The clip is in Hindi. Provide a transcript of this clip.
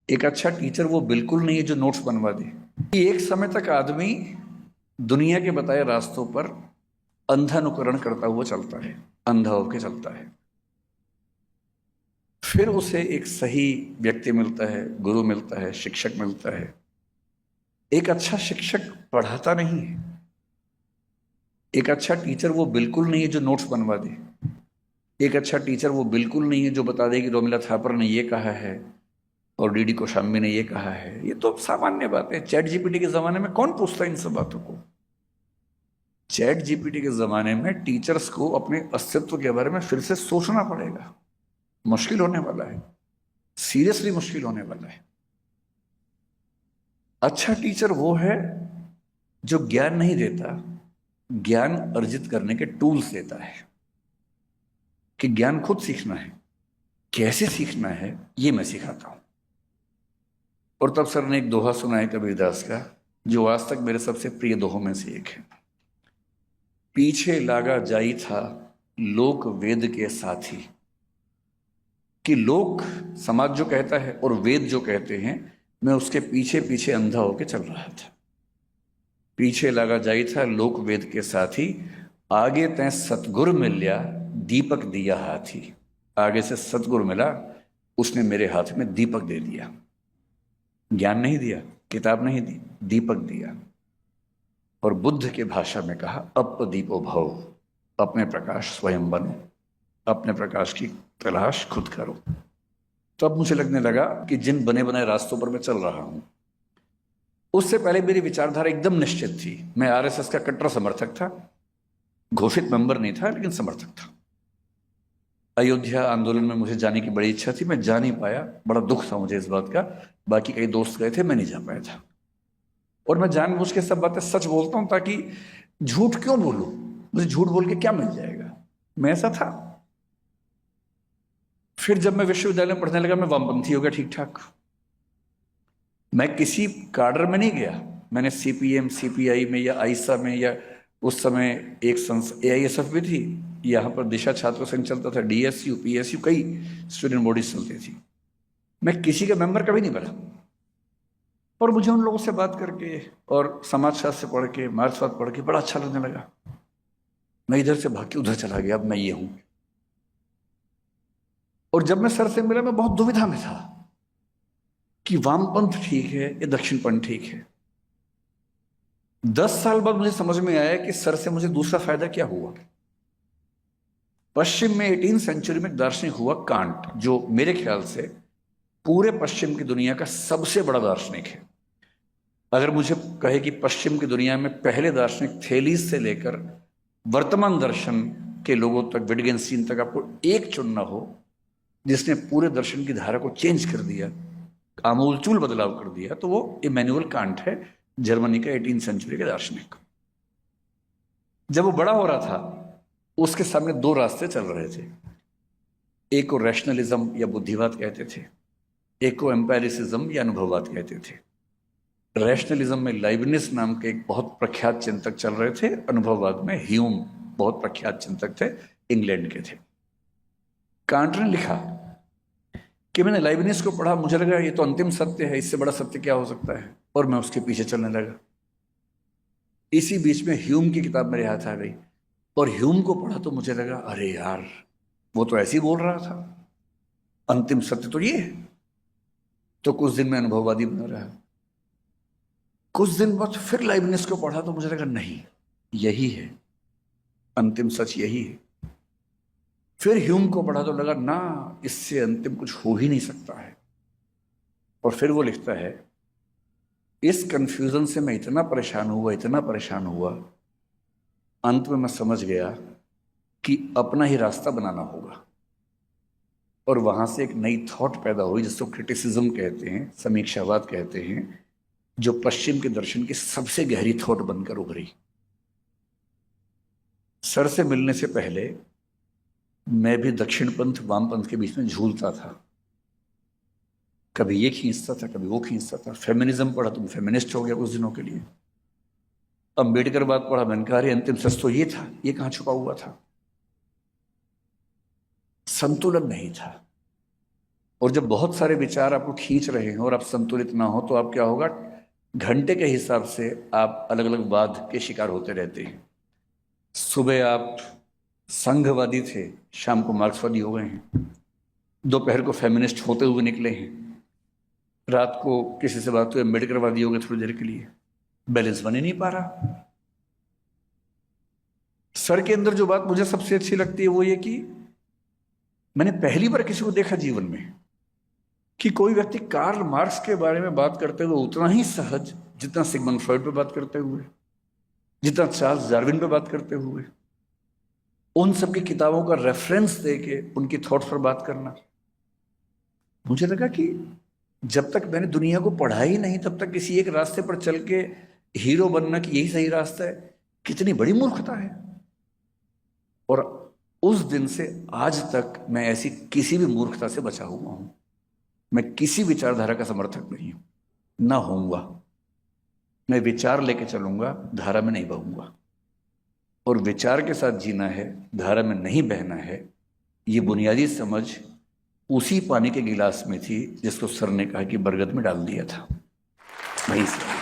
एक अच्छा टीचर वो बिल्कुल नहीं है जो नोट्स बनवा दे। एक समय तक आदमी दुनिया के बताए रास्तों पर अंधानुकरण करता हुआ चलता है, अंधा होकर चलता है। फिर उसे एक सही व्यक्ति मिलता है, गुरु मिलता है, शिक्षक मिलता है। एक अच्छा शिक्षक पढ़ाता नहीं है। एक अच्छा टीचर वो बिल्कुल नहीं है जो नोट्स बनवा दे। एक अच्छा टीचर वो बिल्कुल नहीं है जो बता दे कि रोमिला थापर ने ये कहा है और डीडी कोशाम्बी ने ये कहा है। ये तो सामान्य बात है। चैट जीपीटी के जमाने में कौन पूछता है इन सब बातों को? चैट जीपीटी के जमाने में टीचर्स को अपने अस्तित्व के बारे में फिर से सोचना पड़ेगा। मुश्किल होने वाला है, सीरियसली मुश्किल होने वाला है। अच्छा टीचर वो है जो ज्ञान नहीं देता, ज्ञान अर्जित करने के टूल्स देता है कि ज्ञान खुद सीखना है, कैसे सीखना है ये मैं सिखाता हूं। और तब सर ने एक दोहा सुनाया कबीरदास का, जो आज तक मेरे सबसे प्रिय दोहों में से एक है। पीछे लागा जाई था लोक वेद के साथी। कि लोक समाज जो कहता है और वेद जो कहते हैं, मैं उसके पीछे पीछे अंधा होकर चल रहा था। पीछे लगा जाई था लोक वेद के साथी, आगे तय सतगुरु मिल लिया दीपक दिया हाथी। आगे से सतगुरु मिला, उसने मेरे हाथ में दीपक दे दिया। ज्ञान नहीं दिया, किताब नहीं दी, दीपक दिया। और बुद्ध के भाषा में कहा अपदीपो भव, अपने प्रकाश स्वयं बनो, अपने प्रकाश की तलाश खुद करो। तो अब मुझे लगने लगा कि जिन बने बनाए रास्तों पर मैं चल रहा हूं, उससे पहले मेरी विचारधारा एकदम निश्चित थी। मैं आरएसएस का कट्टर समर्थक था, घोषित मेंबर नहीं था लेकिन समर्थक था। अयोध्या आंदोलन में मुझे जाने की बड़ी इच्छा थी, मैं जा नहीं पाया, बड़ा दुख था मुझे इस बात का। बाकी कई दोस्त गए थे, मैं नहीं जा पाया था। और मैं जानबूझ के सब बातें सच बोलता हूं, ताकि झूठ क्यों बोलूं, मुझे झूठ बोल के क्या मिल जाएगा। मैं ऐसा था। फिर जब मैं विश्वविद्यालय में पढ़ने लगा, मैं वामपंथी हो गया ठीक ठाक। मैं किसी काडर में नहीं गया। मैंने सीपीएम, सीपीआई में या आईसा में, या उस समय एक एआईएसएफ भी थी, यहाँ पर दिशा छात्र संघ चलता था, डीएसयू, पीएसयू, कई स्टूडेंट बॉडीज चलती थी। मैं किसी का मेंबर कभी नहीं बना। और मुझे उन लोगों से बात करके और समाजशास्त्र पढ़ के, मार्क्सवाद पढ़ के बड़ा अच्छा लगने लगा। मैं इधर से भाग के उधर चला गया, अब मैं ये हूं। और जब मैं सर से मिला, मैं बहुत दुविधा में था कि वामपंथ ठीक है या दक्षिणपंथ ठीक है। 10 साल बाद मुझे समझ में आया कि सर से मुझे दूसरा फायदा क्या हुआ। पश्चिम में 18वीं सेंचुरी में दार्शनिक हुआ कांट, जो मेरे ख्याल से पूरे पश्चिम की दुनिया का सबसे बड़ा दार्शनिक है। अगर मुझे कहे कि पश्चिम की दुनिया में पहले दार्शनिक थेलीस से लेकर वर्तमान दर्शन के लोगों तक, विटगेन्स्टीन तक, आपको एक चुनना हो जिसने पूरे दर्शन की धारा को चेंज कर दिया, आमूलचूल बदलाव कर दिया, तो वो इमैनुअल कांट है, जर्मनी का 18वीं सेंचुरी का दार्शनिक। जब वो बड़ा हो रहा था, उसके सामने दो रास्ते चल रहे थे। एक को रैशनलिज्म या बुद्धिवाद कहते थे, एक को एम्पेरिसिज्म या अनुभववाद कहते थे। रैशनलिज्म में लाइबनिज नाम के एक बहुत प्रख्यात चिंतक चल रहे थे, अनुभववाद में ह्यूम बहुत प्रख्यात चिंतक थे, इंग्लैंड के थे। कांट ने लिखा कि मैंने लाइबनिज को पढ़ा, मुझे लगा ये तो अंतिम सत्य है, इससे बड़ा सत्य क्या हो सकता है, और मैं उसके पीछे चलने लगा। इसी बीच में ह्यूम की किताब मेरे हाथ आ गई, और ह्यूम को पढ़ा तो मुझे लगा अरे यार, वो तो ऐसे ही बोल रहा था, अंतिम सत्य तो ये है। तो कुछ दिन में अनुभववादी बना रहा। कुछ दिन बाद फिर लाइबनिज को पढ़ा तो मुझे लगा नहीं, यही है अंतिम सच, यही है। फिर ह्यूम को पढ़ा तो लगा ना, इससे अंतिम कुछ हो ही नहीं सकता है। और फिर वो लिखता है, इस कंफ्यूजन से मैं इतना परेशान हुआ, इतना परेशान हुआ, अंत में मैं समझ गया कि अपना ही रास्ता बनाना होगा। और वहां से एक नई थॉट पैदा हुई, जिसको क्रिटिसिज्म कहते हैं, समीक्षावाद कहते हैं, जो पश्चिम के दर्शन की सबसे गहरी थॉट बनकर उभरी। सर से मिलने से पहले मैं भी दक्षिणपंथ वामपंथ के बीच में झूलता था। कभी ये खींचता था, कभी वो खींचता था। फेमिनिज्म पढ़ा तो मैं फेमिनिस्ट हो गया कुछ दिनों के लिए। अम्बेडकर बात पढ़ा, मैंने कहा अरे अंतिम सच तो ये था, ये कहां छुपा हुआ था। संतुलन नहीं था। और जब बहुत सारे विचार आपको खींच रहे हैं और आप संतुलित ना हो तो आप क्या होगा, घंटे के हिसाब से आप अलग अलग वाद के शिकार होते रहते हैं। सुबह आप संघवादी थे, शाम को मार्क्सवादी हो गए हैं, दोपहर को फेमिनिस्ट होते हुए निकले हैं, रात को किसी से बात हुई अम्बेडकरवादी हो गए थोड़ी देर के लिए। बैलेंस बन ही नहीं पा रहा। सर के अंदर जो बात मुझे सबसे अच्छी लगती है वो ये कि मैंने पहली बार किसी को देखा जीवन में कि कोई व्यक्ति कार्ल मार्क्स के बारे में बात करते हुए उतना ही सहज जितना सिगमंड फ्रॉइड पे बात करते हुए, जितना चार्ल्स डार्विन पे बात करते हुए, उन सबकी किताबों का रेफरेंस देके उनकी थॉट्स पर बात करना। मुझे लगा कि जब तक मैंने दुनिया को पढ़ा ही नहीं तब तक किसी एक रास्ते पर चल के हीरो बनना कि यही सही रास्ता है, कितनी बड़ी मूर्खता है। और उस दिन से आज तक मैं ऐसी किसी भी मूर्खता से बचा हुआ हूं। मैं किसी विचारधारा का समर्थक नहीं हूं, ना होऊंगा। मैं विचार लेके चलूंगा, धारा में नहीं बहूंगा। और विचार के साथ जीना है, धारा में नहीं बहना है। ये बुनियादी समझ उसी पानी के गिलास में थी जिसको सर ने कहा कि बरगद में डाल दिया था। वही से